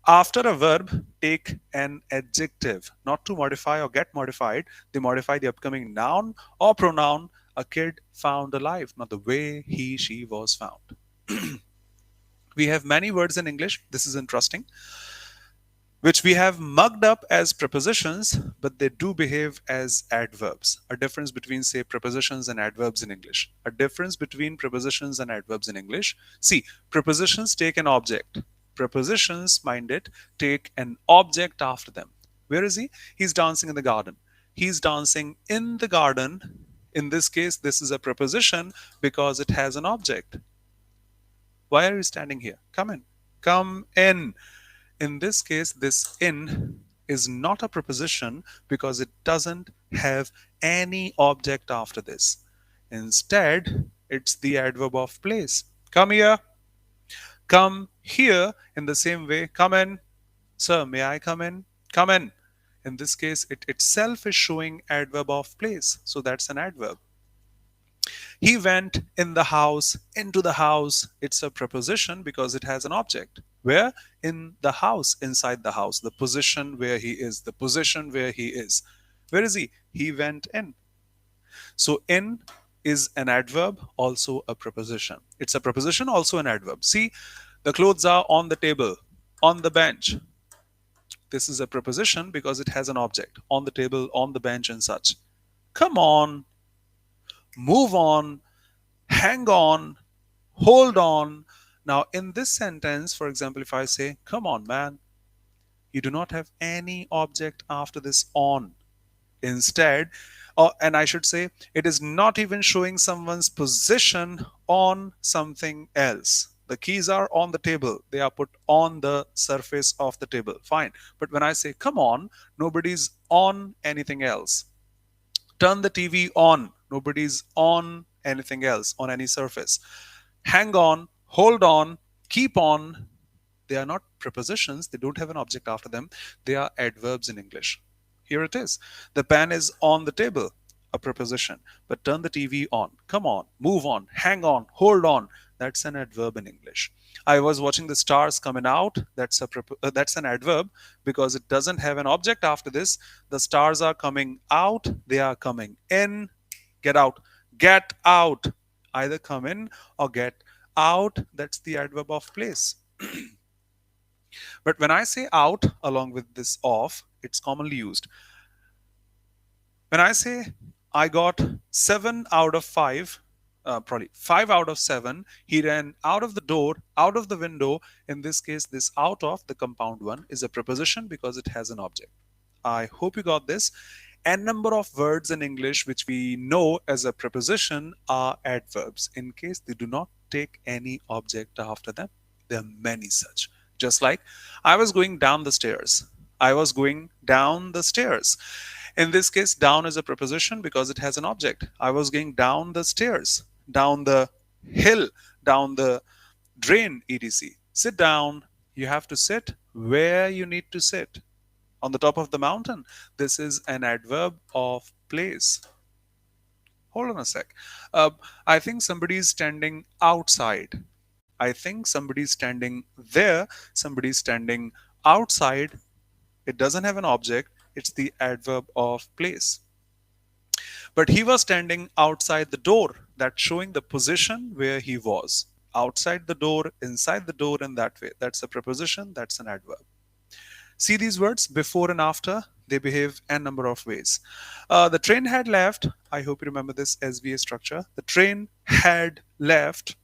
after a verb take an adjective, not to modify or get modified. They modify the upcoming noun or pronoun. A kid found alive, not the way he, she was found. We have many words in English. This is interesting, which we have mugged up as prepositions, but they do behave as adverbs. A difference between, say, prepositions and adverbs in English. A difference between prepositions and adverbs in English. See, prepositions take an object. Prepositions, mind it, take an object after them. Where is he? He's dancing in the garden. He's dancing in the garden. In this case, this is a preposition because it has an object. Why are you standing here? Come in. Come in. In this case, this in is not a preposition because it doesn't have any object after this. Instead, it's the adverb of place. Come here. Come here. In the same way, come in. Sir, may I come in? Come in. In this case, it itself is showing adverb of place. So that's an adverb. He went in the house, into the house. It's a preposition because it has an object. Where? In the house, inside the house. The position where he is. The position where he is. Where is he? He went in. So in is an adverb, also a preposition. It's a preposition, also an adverb. See, the clothes are on the table, on the bench. This is a preposition because it has an object. On the table, on the bench and such. Come on. Move on, hang on, hold on. Now, in this sentence, for example, if I say, come on, man, you do not have any object after this on. Instead, and I should say, it is not even showing someone's position on something else. The keys are on the table. They are put on the surface of the table. Fine. But when I say, come on, nobody's on anything else. Turn the TV on. Nobody's on anything else, on any surface. Hang on, hold on, keep on. They are not prepositions. They don't have an object after them. They are adverbs in English. Here it is. The pen is on the table, a preposition. But turn the TV on. Come on, move on, hang on, hold on. That's an adverb in English. I was watching the stars coming out. That's an adverb because it doesn't have an object after this. The stars are coming out. They are coming in. Get out. Get out. Either come in or get out. That's the adverb of place. But when I say out along with this of, it's commonly used. When I say I got 7 out of 5, probably 5 out of 7, he ran out of the door, out of the window. In this case, this out of, the compound one, is a preposition because it has an object. I hope you got this. N number of words in English which we know as a preposition are adverbs in case they do not take any object after them. There are many such. Just like I was going down the stairs. I was going down the stairs. In this case, down is a preposition because it has an object. I was going down the stairs, down the hill, down the drain, etc. Sit down. You have to sit where you need to sit. On the top of the mountain. This is an adverb of place. Hold on a sec. I think somebody is standing outside. I think somebody is standing there. Somebody is standing outside. It doesn't have an object. It's the adverb of place. But he was standing outside the door. That's showing the position where he was. Outside the door, inside the door, in that way. That's a preposition. That's an adverb. See these words before and after, they behave n number of ways. The train had left. I hope you remember this SVA structure. The train had left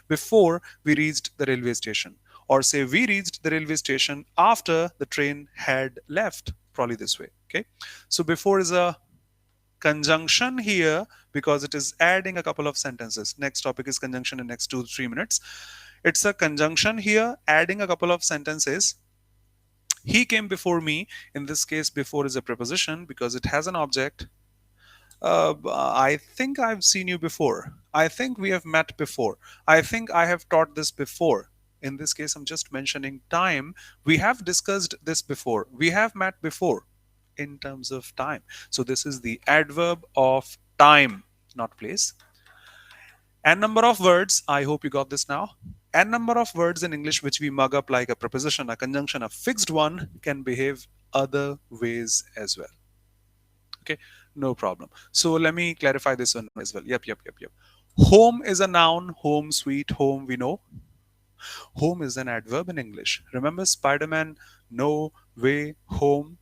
before we reached the railway station. Or say we reached the railway station after the train had left. Probably this way. Okay. So before is a conjunction here because it is adding a couple of sentences. Next topic is conjunction in next 2 to 3 minutes. It's a conjunction here adding a couple of sentences. He came before me. In this case, before is a preposition because it has an object. I think I've seen you before. I think we have met before. I think I have taught this before. In this case, I'm just mentioning time. We have discussed this before. We have met before in terms of time. So this is the adverb of time, not place. N number of words. I hope you got this now. N number of words in English which we mug up like a preposition, a conjunction, a fixed one can behave other ways as well. Okay, no problem. So let me clarify this one as well. Yep. Home is a noun. Home, sweet home, we know. Home is an adverb in English. Remember Spider-Man, no way home.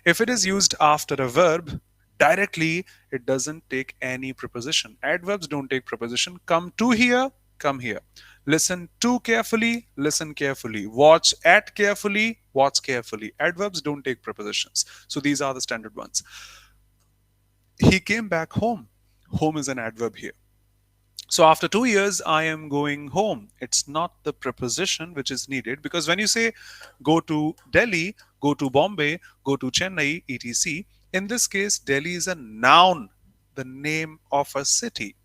If it is used after a verb, directly, it doesn't take any preposition. Adverbs don't take preposition. Come to here, come here. Listen to carefully, listen carefully. Watch at carefully, watch carefully. Adverbs don't take prepositions. So these are the standard ones. He came back home. Home is an adverb here. So after 2 years, I am going home. It's not the preposition which is needed because when you say go to Delhi, go to Bombay, go to Chennai, etc. In this case, Delhi is a noun, the name of a city.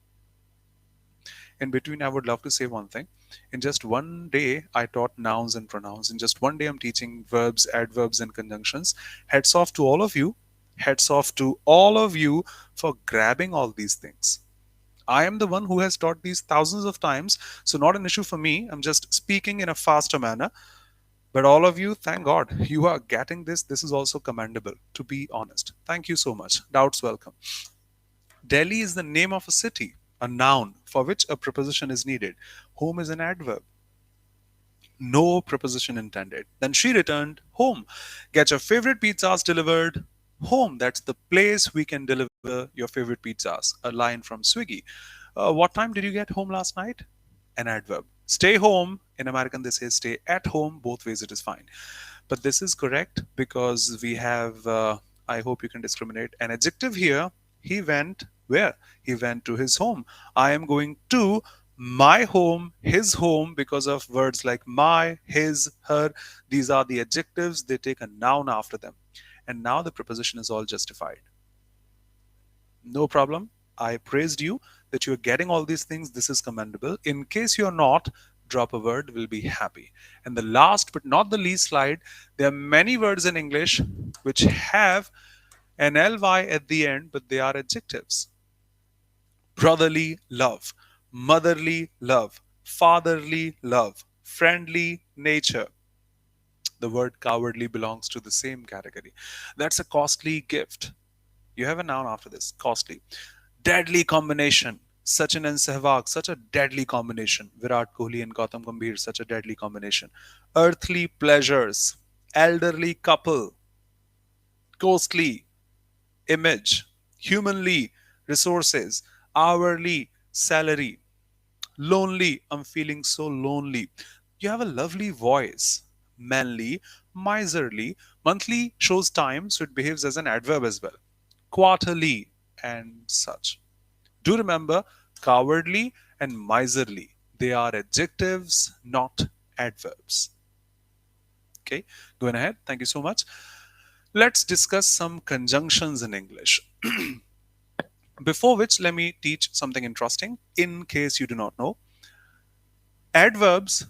In between, I would love to say one thing. In just one day, I taught nouns and pronouns. In just one day, I'm teaching verbs, adverbs, and conjunctions. Hats off to all of you. Hats off to all of you for grabbing all these things. I am the one who has taught these thousands of times, so not an issue for me. I'm just speaking in a faster manner. But all of you, thank God, you are getting this. This is also commendable, to be honest. Thank you so much. Doubts welcome. Delhi is the name of a city, a noun for which a preposition is needed. Home is an adverb. No preposition intended. Then she returned home. Get your favorite pizzas delivered home. That's the place we can deliver your favorite pizzas. A line from Swiggy. What time did you get home last night? An adverb. Stay home. In American, they say stay at home. Both ways it is fine. But this is correct because we have, I hope you can discriminate, an adjective here. He went where? He went to his home. I am going to my home, his home, because of words like my, his, her. These are the adjectives. They take a noun after them. And now the preposition is all justified. No problem. I praised you that you're getting all these things. This is commendable. In case you're not, drop a word, we'll be happy. And the last but not the least slide, there are many words in English which have an ly at the end, but they are adjectives. Brotherly love, motherly love, fatherly love, friendly nature. The word cowardly belongs to the same category. That's a costly gift. You have a noun after this, costly. Deadly combination. Sachin and Sehwag, such a deadly combination. Virat Kohli and Gautam Gambhir, such a deadly combination. Earthly pleasures. Elderly couple. Costly. Image. Humanly. Resources. Hourly. Salary. Lonely. I'm feeling so lonely. You have a lovely voice. Manly. Miserly. Monthly shows time, so it behaves as an adverb as well. Quarterly. And such. Do remember, cowardly and miserly. They are adjectives, not adverbs. Okay, going ahead. Thank you so much. Let's discuss some conjunctions in English. Before which, let me teach something interesting in case you do not know. Adverbs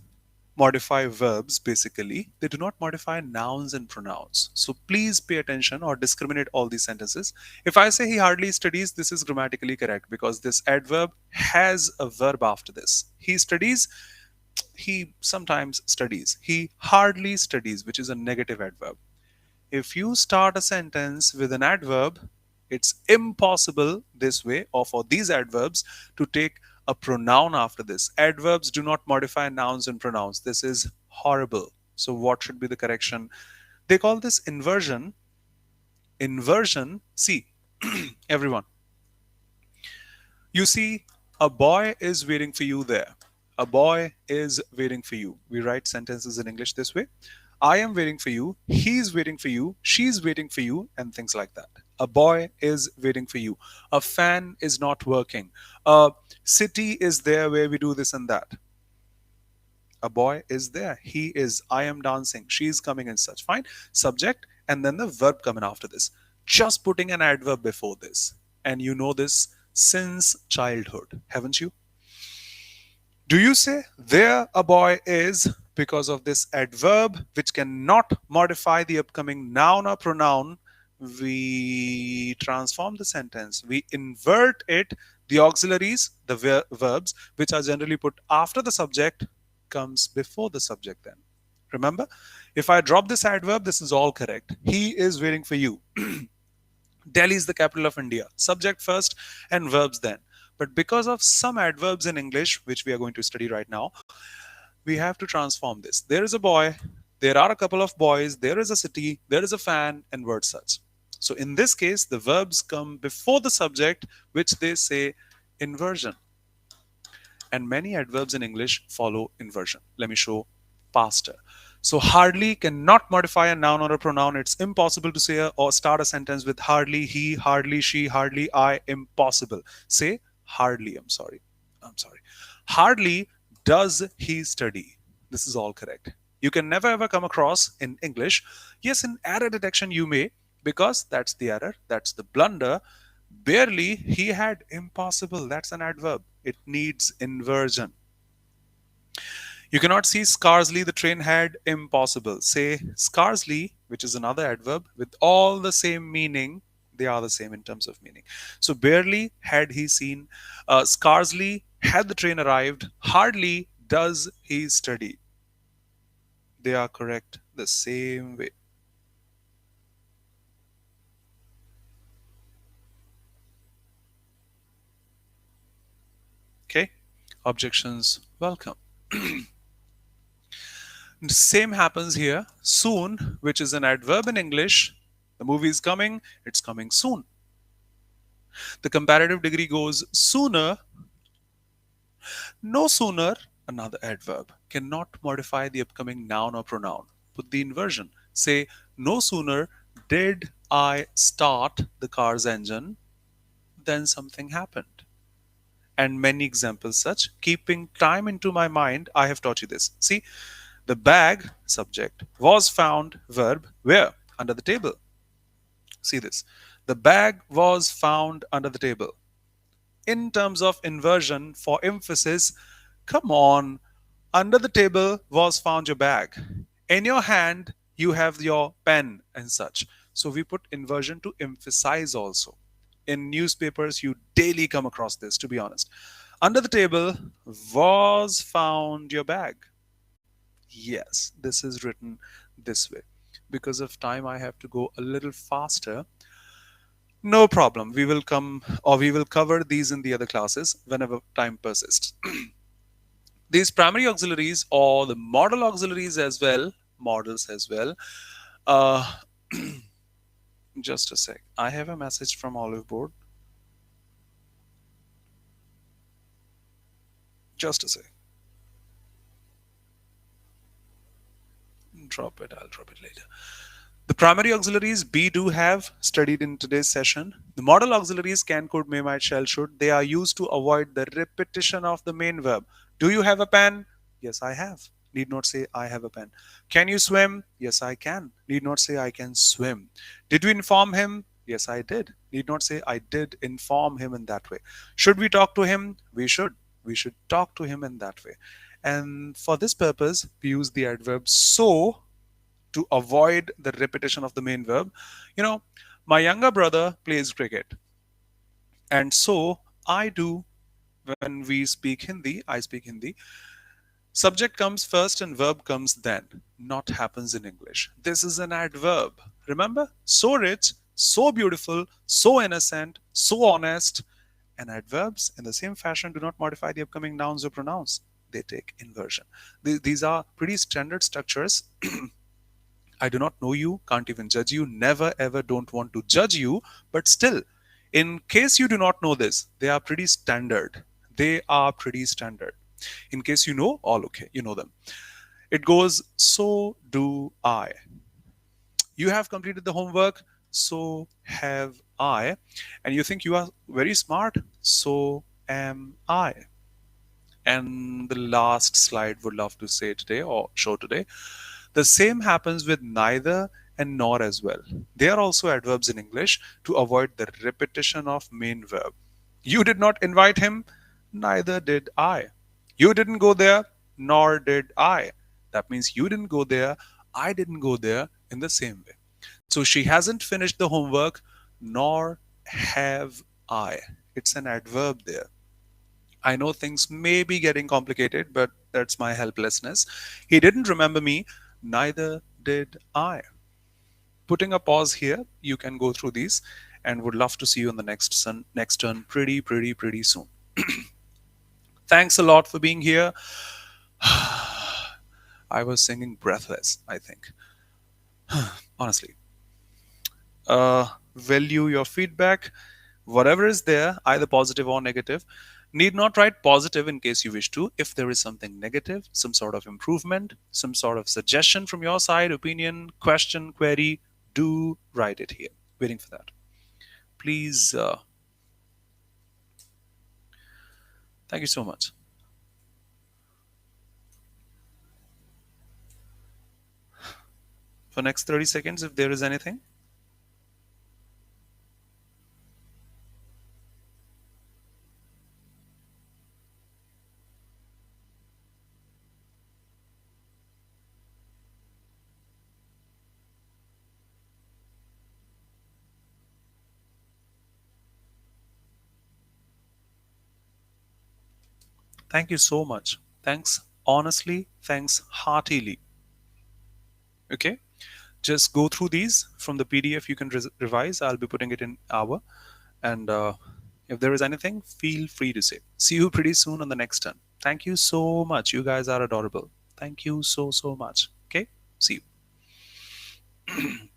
modify verbs basically. They do not modify nouns and pronouns. So please pay attention or discriminate all these sentences. If I say he hardly studies, this is grammatically correct because this adverb has a verb after this. He studies, he sometimes studies. He hardly studies, which is a negative adverb. If you start a sentence with an adverb, it's impossible this way or for these adverbs to take a pronoun after this. Adverbs do not modify nouns and pronouns. This is horrible. So, what should be the correction? They call this inversion. Inversion, see, everyone, you see, a boy is waiting for you there. A boy is waiting for you. We write sentences in English this way. I am waiting for you. He's waiting for you. She's waiting for you, and things like that. A boy is waiting for you. A fan is not working. A city is there where we do this and that. A boy is there. He is. I am dancing. She's coming and such. Fine. Subject, and then the verb coming after this. Just putting an adverb before this. And you know this since childhood, haven't you? Do you say there a boy is because of this adverb which cannot modify the upcoming noun or pronoun? We transform the sentence, we invert it. The auxiliaries, the verbs which are generally put after the subject, comes before the subject then. Remember, if I drop this adverb, this is all correct. He is waiting for you. Delhi is the capital of India. Subject first and verbs then. But because of some adverbs in English, which we are going to study right now, we have to transform this. There is a boy, there are a couple of boys, there is a city, there is a fan, and word such. So in this case, the verbs come before the subject, which they say inversion. And many adverbs in English follow inversion. Let me show past. So hardly cannot modify a noun or a pronoun. It's impossible to say or start a sentence with hardly he, hardly she, hardly I. Impossible. Say hardly. I'm sorry. Hardly does he study. This is all correct. You can never ever come across in English. Yes, in error detection you may, because that's the error, that's the blunder. Barely, he had. Impossible. That's an adverb. It needs inversion. You cannot see scarcely the train had. Impossible. Say scarcely, which is another adverb with all the same meaning. They are the same in terms of meaning. So barely had he seen. Scarcely had the train arrived. Hardly does he study. They are correct the same way. Okay. Objections welcome. Same happens here. Soon, which is an adverb in English. The movie is coming, it's coming soon. The comparative degree goes sooner. No sooner, another adverb, cannot modify the upcoming noun or pronoun. Put the inversion. Say, no sooner did I start the car's engine than something happened. And many examples such. Keeping time into my mind, I have taught you this. See, the bag, subject, was found, verb, where? Under the table. See this. The bag was found under the table. In terms of inversion, for emphasis, come on, under the table was found your bag. In your hand, you have your pen and such. So we put inversion to emphasize also. In newspapers, you daily come across this, to be honest. Under the table was found your bag. Yes, this is written this way. Because of time, I have to go a little faster. No problem. We will come or we will cover these in the other classes whenever time persists. These primary auxiliaries or the model auxiliaries as well, models as well. Uh, just a sec. I have a message from Oliveboard. Just a sec. Drop it. I'll drop it later. The primary auxiliaries be, do, have studied in today's session. The modal auxiliaries can, could, may, might, shall, should. They are used to avoid the repetition of the main verb. Do you have a pen? Yes, I have. Need not say I have a pen. Can you swim? Yes, I can. Need not say I can swim. Did you inform him? Yes, I did. Need not say I did inform him in that way. Should we talk to him? We should. We should talk to him in that way. And for this purpose, we use the adverb so to avoid the repetition of the main verb. You know, my younger brother plays cricket, and so I do. When we speak Hindi, I speak Hindi. Subject comes first and verb comes then. Not happens in English. This is an adverb. Remember? So rich, so beautiful, so innocent, so honest. And adverbs, in the same fashion, do not modify the upcoming nouns or pronouns. They take inversion. These are pretty standard structures. I do not know you, can't even judge you, never ever don't want to judge you, but still, in case you do not know this, they are pretty standard. They are pretty standard. In case you know, all okay, you know them. It goes, so do I. You have completed the homework, so have I. And you think you are very smart, so am I. And the last slide would love to say today or show today. The same happens with neither and nor as well. They are also adverbs in English to avoid the repetition of main verb. You did not invite him, neither did I. You didn't go there, nor did I. That means you didn't go there, I didn't go there in the same way. So she hasn't finished the homework, nor have I. It's an adverb there. I know things may be getting complicated, but that's my helplessness. He didn't remember me, neither did I. Putting a pause here, you can go through these and would love to see you on the next turn pretty soon. Thanks a lot for being here. I was singing breathless, I think. Honestly. Value your feedback. Whatever is there, either positive or negative. Need not write positive in case you wish to. If there is something negative, some sort of improvement, some sort of suggestion from your side, opinion, question, query, do write it here. Waiting for that. Please. Thank you so much. For next 30 seconds, if there is anything. Thank you so much. Thanks honestly. Thanks heartily. Okay. Just go through these from the PDF. You can revise. I'll be putting it in our. And if there is anything, feel free to say. See you pretty soon on the next turn. Thank you so much. You guys are adorable. Thank you so much. Okay. See you.